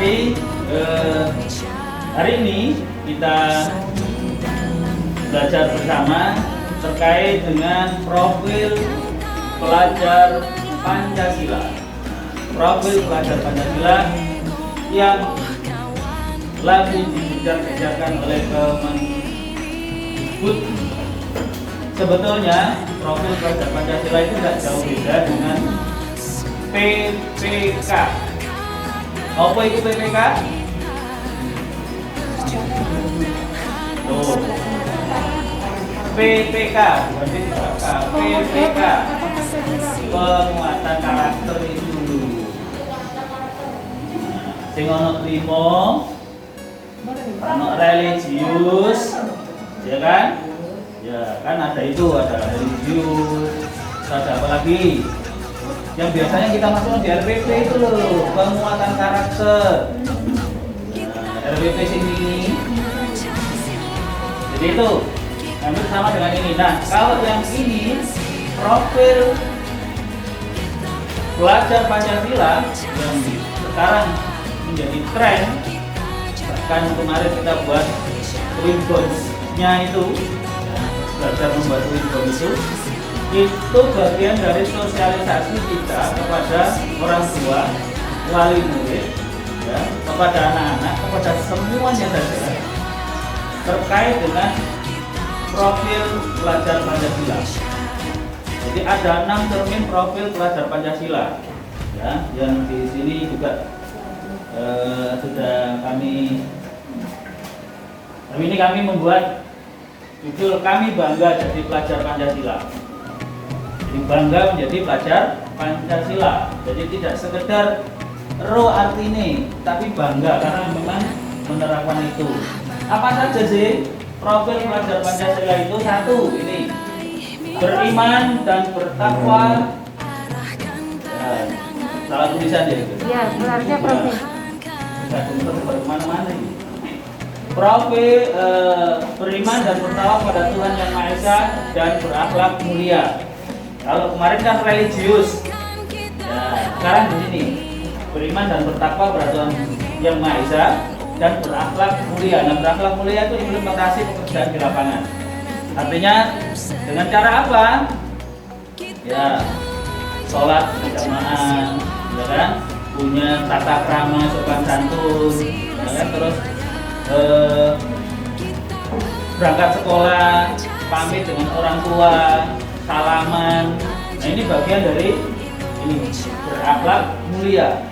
Jadi hari ini kita belajar bersama terkait dengan profil pelajar Pancasila. Profil pelajar Pancasila yang lagi dikerjakan oleh Kemendikbud. Sebetulnya profil pelajar Pancasila itu tidak jauh beda dengan PPK. Apa itu PPK? Tuh. PPK, berarti PPK, penguatan karakter itu. Sing ono trimo, ono religius, ya kan? Ya kan ada itu, ada religius, ada apa lagi? Yang biasanya kita masuk di RPP itu loh, penguatan karakter. RPP sini. Jadi itu hampir sama dengan ini. Nah, kalau yang ini profil pelajar Pancasila yang sekarang menjadi tren, bahkan kemarin kita buat ribbons-nya itu, belajar membuat ribbon itu bagian dari sosialisasi kita kepada orang tua, wali murid, ya, kepada anak-anak, kepada semuanya saja terkait dengan profil pelajar Pancasila. Jadi ada 6 cermin profil pelajar Pancasila, ya, yang di sini juga sudah kami membuat judul "Kami Bangga Jadi Pelajar Pancasila". Jadi bangga menjadi pelajar Pancasila. Jadi tidak sekedar ro artine, tapi bangga karena memang menerapkan itu. Apa saja sih profil pelajar Pancasila itu? Satu, ini beriman dan bertakwa. Salah tulisan ya? Iya, sebenarnya profil. Mana-mana ini. Profil beriman dan bertakwa pada Tuhan Yang Maha Esa dan berakhlak mulia. Kalau kemarin kan religius, ya, sekarang di sini beriman dan bertakwa pada Tuhan Yang Maha Esa dan berakhlak mulia. Nah, berakhlak mulia itu implementasi pekerjaan di lapangan. Artinya dengan cara apa? Ya, sholat berjamaah, ya kan? Punya tata krama sopan santun, ya kan? Terus berangkat sekolah, pamit dengan orang tua, salaman. Nah, ini bagian dari ini berakhlak mulia.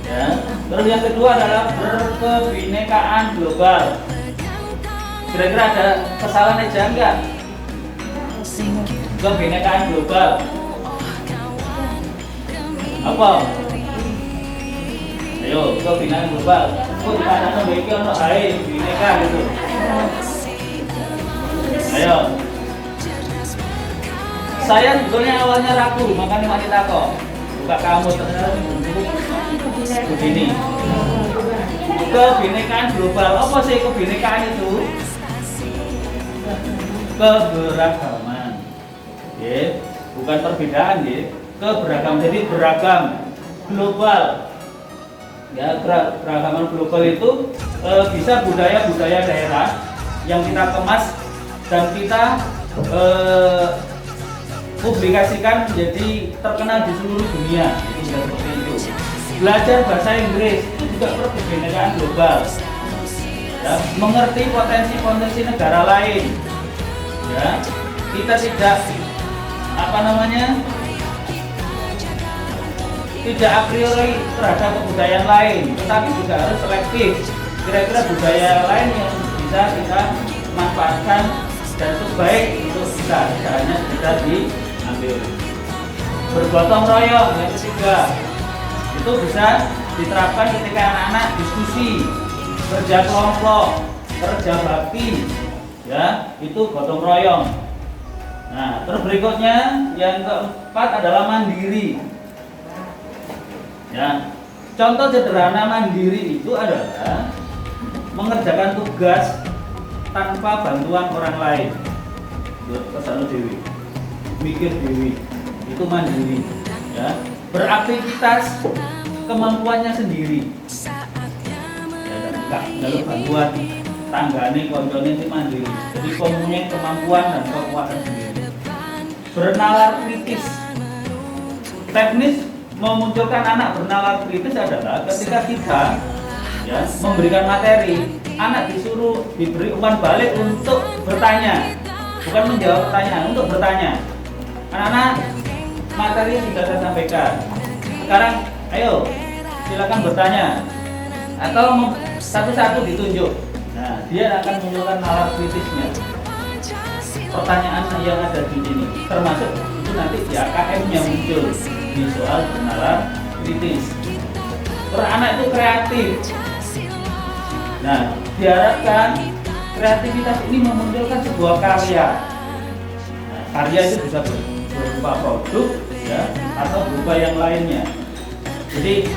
Ya. Terus yang kedua adalah berkebinekaan global. Kira-kira ada kesalahan aja enggak? Kebinekaan global. Apa? Ayo, kebinekaan global. Kok dikatakan begini ono ae bineka gitu. Ayo. Saya sebetulnya awalnya ragu, makanya masih takut. Buka kamu ternyata begini. Kebinekaan global. Apa sih kebinekaan itu? Keberagaman. Ya, bukan perbedaan ya. Keberagaman. Jadi beragam global. Ya, keragaman global itu bisa budaya-budaya daerah yang kita kemas dan kita publikasikan menjadi terkenal di seluruh dunia. Itu sudah seperti itu. Belajar bahasa Inggris itu juga kebinekaan global. Ya, mengerti potensi-potensi negara lain. Ya, kita tidak tidak a priori terhadap kebudayaan lain, tetapi juga harus selektif. Kira-kira budaya lain yang bisa kita manfaatkan dan itu baik untuk kita, tidak hanya kita diambil. Bergotong royong yang ketiga, itu bisa diterapkan ketika anak-anak diskusi, kerja kelompok, kerja bakti, ya, itu gotong royong. Nah, terus berikutnya yang keempat adalah mandiri. Ya, contoh sederhana mandiri itu adalah mengerjakan tugas tanpa bantuan orang lain. Kesana dewi, mikir dewi, itu mandiri. Ya, beraktivitas kemampuannya sendiri. gak njaluk bantuan tanggane koncone itu mandiri. Jadi mempunyai kemampuan dan kekuatan sendiri. Bernalar kritis. Teknis memunculkan anak bernalar kritis adalah ketika kita ya memberikan materi, anak diberi umpan balik untuk bertanya, bukan menjawab pertanyaan, untuk bertanya. Anak-anak, materi yang sudah saya sampaikan. Sekarang, ayo silakan bertanya atau satu-satu ditunjuk. Nah, dia akan menunjukkan nalar kritisnya. Pertanyaan yang ada di sini, termasuk itu nanti di AKM-nya muncul di soal bernalar kritis. Anak itu kreatif. Nah, diharapkan kreativitas ini memunculkan sebuah karya. Nah, karya itu bisa berupa produk, ya, atau berupa yang lainnya. Jadi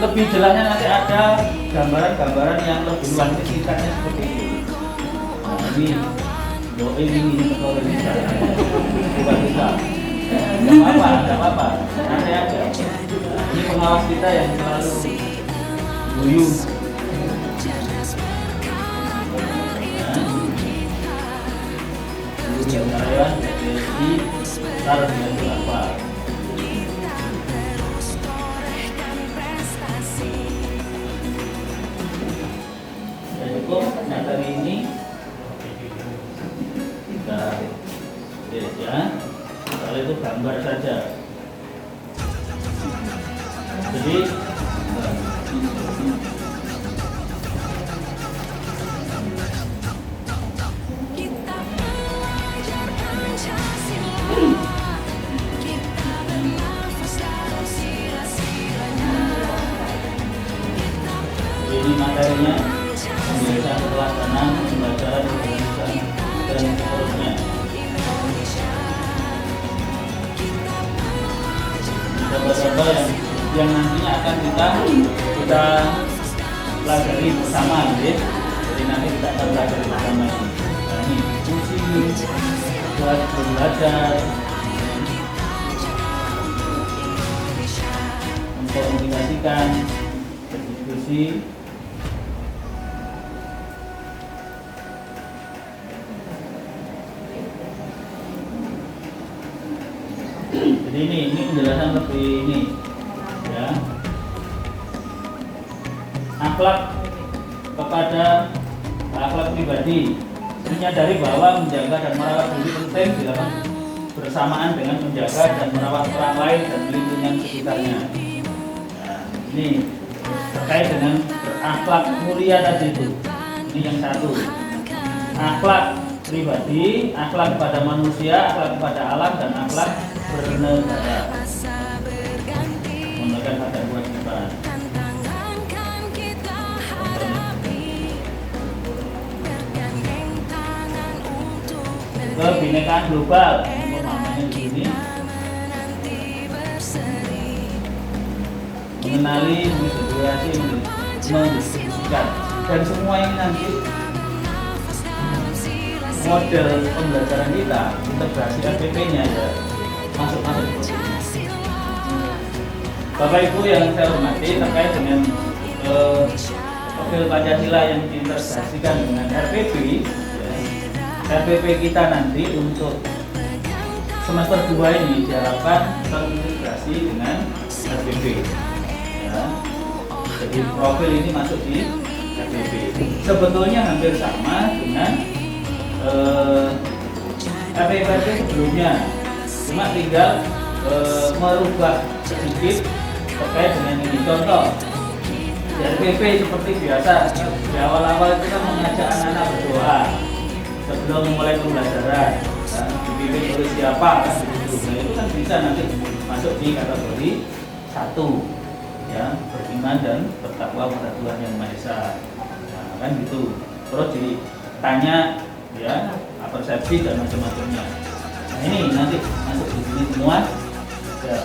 lebih jelasnya nanti ada gambaran-gambaran yang lebih luas singkatnya seperti itu. Nah, ini betul ini bukan kita. Nggak apa-apa, nanti aja. Ini pengawas kita yang selalu guyu. Guru karyawan BSI taruh dengan berapa? Ya cukup materi ini kita ya. Kalau itu gambar saja. Jadi ini materinya pembiasaan pelaksanaan pembelajaran pemeriksaan dan seterusnya. Contoh-contoh yang nantinya akan kita pelajari bersama, ya. Jadi nanti kita akan pelajari bersama ini. Nah, ini fungsi buat belajar, mengkomunikasikan, berdiskusi. Jadi ini penjelasan lebih ini ya. Akhlak kepada akhlak pribadi, menyadari bahwa menjaga dan merawat diri penting dilakukan bersamaan dengan menjaga dan merawat orang lain dan lingkungan sekitarnya. Nah, ini terkait dengan berakhlak mulia tadi itu. Ini yang satu. Akhlak pribadi, akhlak kepada manusia, akhlak kepada alam, dan akhlak bernegara. Menggunakan ada kewajiban. Kebinekaan global, namanya di sini. Mengenali, mengintegrasi, mendiskusikan, dan semua ini nanti model pembelajaran kita, integrasi RPP-nya ya masuk seperti ini. Bapak Ibu yang saya hormati, terkait dengan profil Pancasila yang diintegrasikan dengan RPP, ya, RPP kita nanti untuk semester 2 ini diharapkan terintegrasi dengan RPP. Ya. Jadi profil ini masuk di RPP. Sebetulnya hampir sama dengan RPP sebelumnya, cuma tinggal merubah sedikit terkait dengan ini. Contoh di RPP seperti biasa, di awal-awal kita mengajak anak-anak berdoa sebelum memulai pembelajaran. Dipimpin oleh siapa kan begitu. Nah, itu kan bisa nanti masuk di kategori 1, ya, beriman dan bertakwa pada Tuhan Yang Maha Esa. Nah, kan gitu. Terus ditanya ya persepsi dan macam-macamnya. Nah, ini nanti masuk di sini semua. Ya.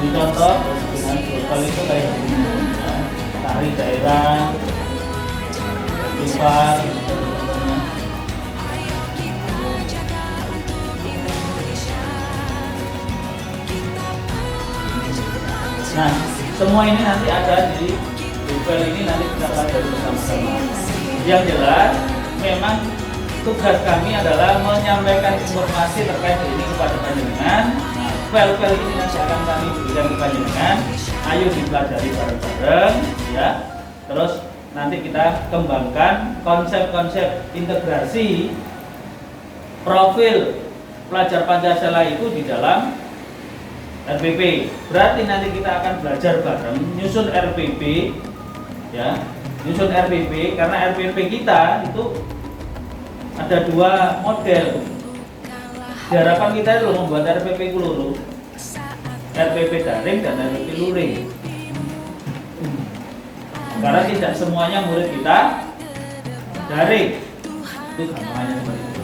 Di contoh dengan global itu kayak gini, ya. Tari daerah, festival, Nah, semua ini nanti ada di file ini, nanti kita pelajari bersama-sama. Yang jelas, memang tugas kami adalah menyampaikan informasi terkait ini kepada panjenengan. Nah, file-file ini nanti akan kami berikan kepada panjenengan. Ayo dipelajari bareng-bareng, ya. Terus nanti kita kembangkan konsep-konsep integrasi profil pelajar Pancasila itu di dalam RPP. Berarti nanti kita akan belajar bareng nyusun RPP, ya, nyusun RPP, karena RPP kita itu ada dua model. Harapan kita itu membuat RPP kuluru, RPP daring dan RPP luring. Karena tidak semuanya murid kita daring, itu gampangannya seperti itu.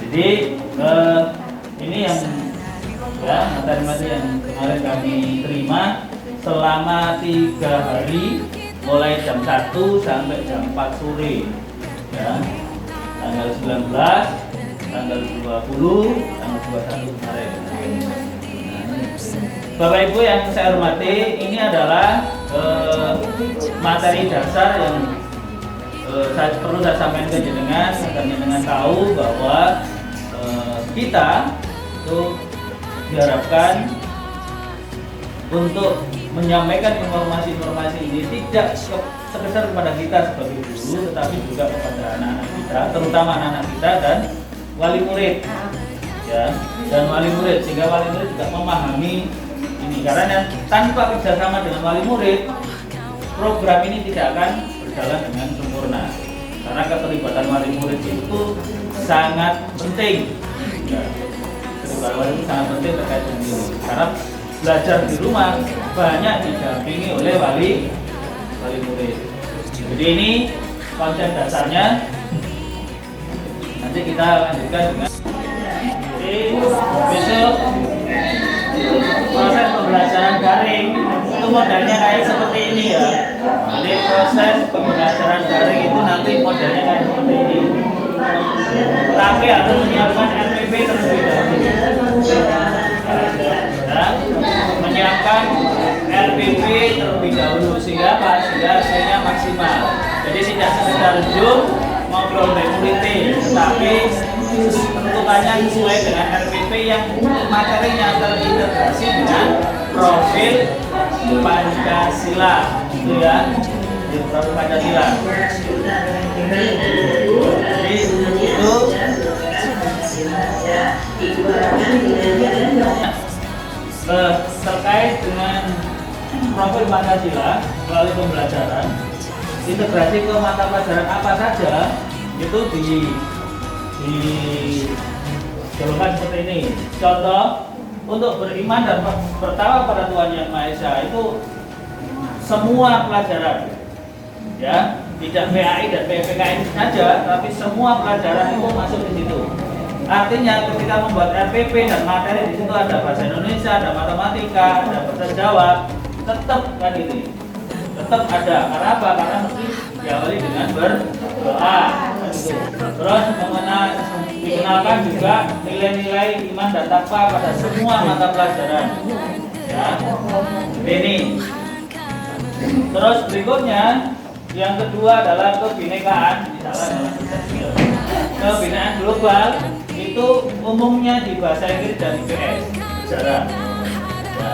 Jadi ini yang ya materi-materi yang kemarin kami terima selama 3 hari, mulai jam 1 sampai jam 4 sore, ya, tanggal 19, tanggal 20, tanggal 21 kemarin. Bapak Ibu yang saya hormati, ini adalah materi dasar yang saya perlu sampaikan ke jenengan agar jenengan tahu bahwa kita itu diharapkan untuk menyampaikan informasi-informasi ini tidak sekedar kepada kita sebagai guru, tetapi juga kepada anak-anak kita, terutama anak-anak kita dan wali murid, ya, dan wali murid, sehingga wali murid juga memahami ini. Karena tanpa kerjasama dengan wali murid, program ini tidak akan berjalan dengan sempurna. Karena keterlibatan wali murid itu sangat penting. Ya, keterlibatan wali murid sangat penting terkait dengan ini. Karena belajar di rumah banyak didampingi oleh wali murid. Jadi ini konsep dasarnya. Nanti kita lanjutkan dengan besok proses pembelajaran daring itu modelnya kayak seperti ini, ya. Jadi proses pembelajaran daring itu nanti modelnya kayak seperti ini. Tapi harus menyiapkan RPP terlebih dahulu. Ya, menyiapkan RPP terlebih dahulu sehingga hasilnya maksimal. Jadi tidak sekedar Zoom ngobrol dari tapi tentukannya sesuai dengan RPP yang materinya terintegrasi dengan profil Pancasila, itu ya, di profil Pancasila. Jadi itu terkait dengan profil Pancasila melalui pembelajaran, integrasi ke mata pelajaran apa saja itu dijelaskan seperti ini. Contoh, untuk beriman dan bertawakal pada Tuhan Yang Maha Esa itu semua pelajaran, ya, tidak PAI dan PPKN saja, tapi semua pelajaran itu masuk di situ. Artinya ketika membuat RPP dan materi di situ ada bahasa Indonesia, ada matematika, ada bahasa Jawa, tetap kan ini, tetap ada. Karena apa? Karena mesti diawali dengan berdoa. Terus dikenalkan juga nilai-nilai iman dan takwa pada semua mata pelajaran, ya. Ini. Terus berikutnya yang kedua adalah kebinekaan. Kebinekaan global itu umumnya di bahasa Inggris dan IPS sejarah. Ya.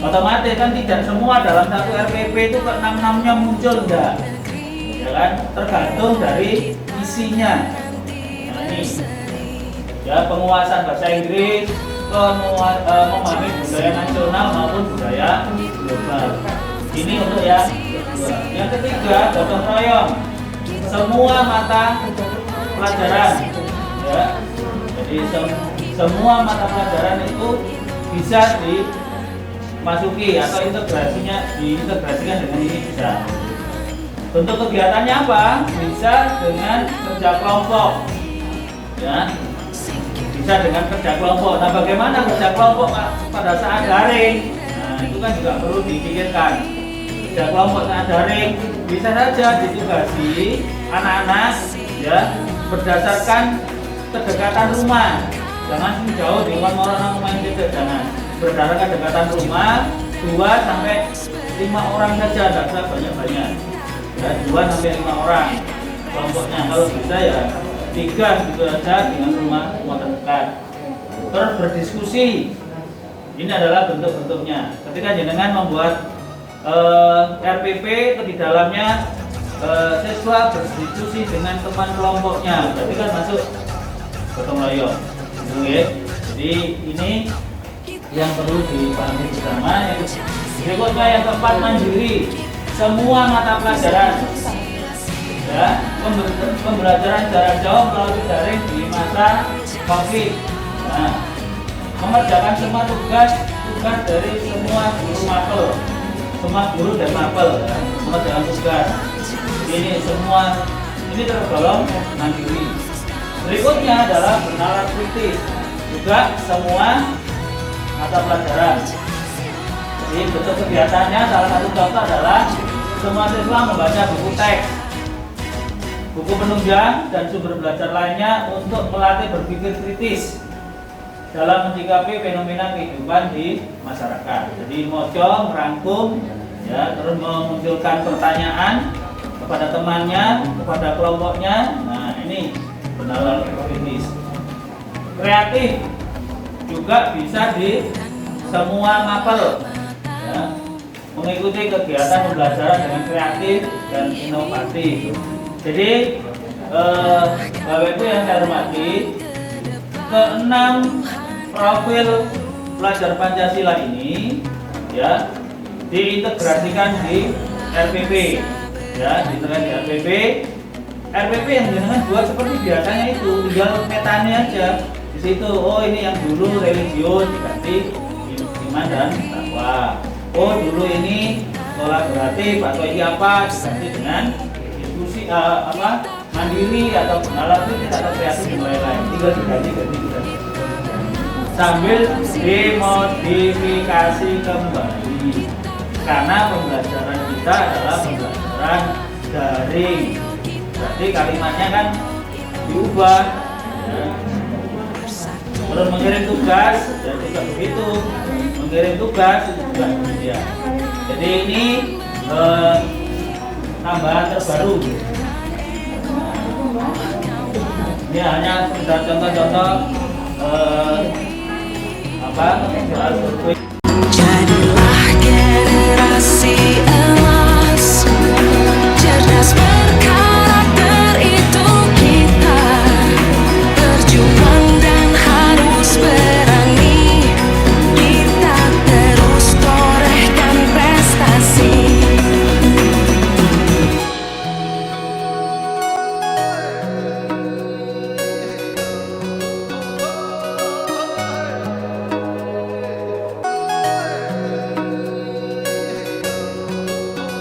Otomatis kan tidak semua dalam satu RPP itu ke 6-6-nya muncul, enggak. Ya kan? Tergantung dari isinya. Nah, ini ya, penguasaan bahasa Inggris, memahami budaya nasional maupun budaya global. Ini untuk yang kedua. Yang ketiga, gotong royong. Semua mata pelajaran, ya. Jadi semua mata pelajaran itu bisa dimasuki atau diintegrasikan dengan ini bisa. Bentuk kegiatannya apa? Bisa dengan kerja kelompok, ya. Bisa dengan kerja kelompok. Nah, bagaimana kerja kelompok pada saat daring? Nah, itu kan juga perlu dipikirkan. Kerja kelompok saat daring bisa saja ditugasi anak-anak, ya, berdasarkan kedekatan rumah. Jangan jauh di rumah orang main gitu, jangan. berdasarkan dekatan rumah 2 sampai 5 orang saja, tidak usah banyak-banyak ya, 2 sampai 5 orang kelompoknya. Kalau bisa ya 3 gitu saja dengan rumah terdekat. Terus berdiskusi, ini adalah bentuk-bentuknya. Ketika jenengan membuat RPP itu di dalamnya siswa berdiskusi dengan teman kelompoknya, berarti kan masuk gotong royong. Jadi ini yang perlu dipahami bersama. Berikutnya yang keempat, mandiri. Semua mata pelajaran ya, pembelajaran jarak jauh melalui daring di masa COVID. Nah, mengerjakan semua tugas dari semua guru mapel, semua guru dan mapel ya, mengerjakan tugas ini semua ini tergolong mandiri. Berikutnya adalah bernalar kritis, juga semua mata pelajaran. Jadi bentuk kegiatannya salah satu contoh adalah semua siswa membaca buku teks, buku penunjang dan sumber belajar lainnya untuk melatih berpikir kritis dalam menyikapi fenomena kehidupan di masyarakat. Jadi moco, merangkum, ya, terus memunculkan pertanyaan kepada temannya, kepada kelompoknya. Nah, ini bernalar kritis. Kreatif juga bisa di semua mapel, ya, mengikuti kegiatan pembelajaran dengan kreatif dan inovatif. Jadi Bapak Ibu yang saya hormati, keenam profil pelajar Pancasila ini ya diintegrasikan di RPP, ya, diintegrasikan di RPP. RPP yang dengan buat seperti biasanya itu, tinggal petanya aja di situ. Oh, ini yang dulu religius diganti iman dan takwa. Oh, dulu ini kolaboratif atau ini apa diganti dengan diskusi mandiri atau bernalar kritis atau kreatif dan lain-lain. Tinggal diganti sambil dimodifikasi kembali karena pembelajaran kita adalah pembelajaran daring. Berarti kalimatnya kan diubah ya. Terus mengirim tugas dan juga begitu, mengirim tugas itu juga demikian. Jadi ini tambahan terbaru. Ini hanya sekedar contoh-contoh soal survei.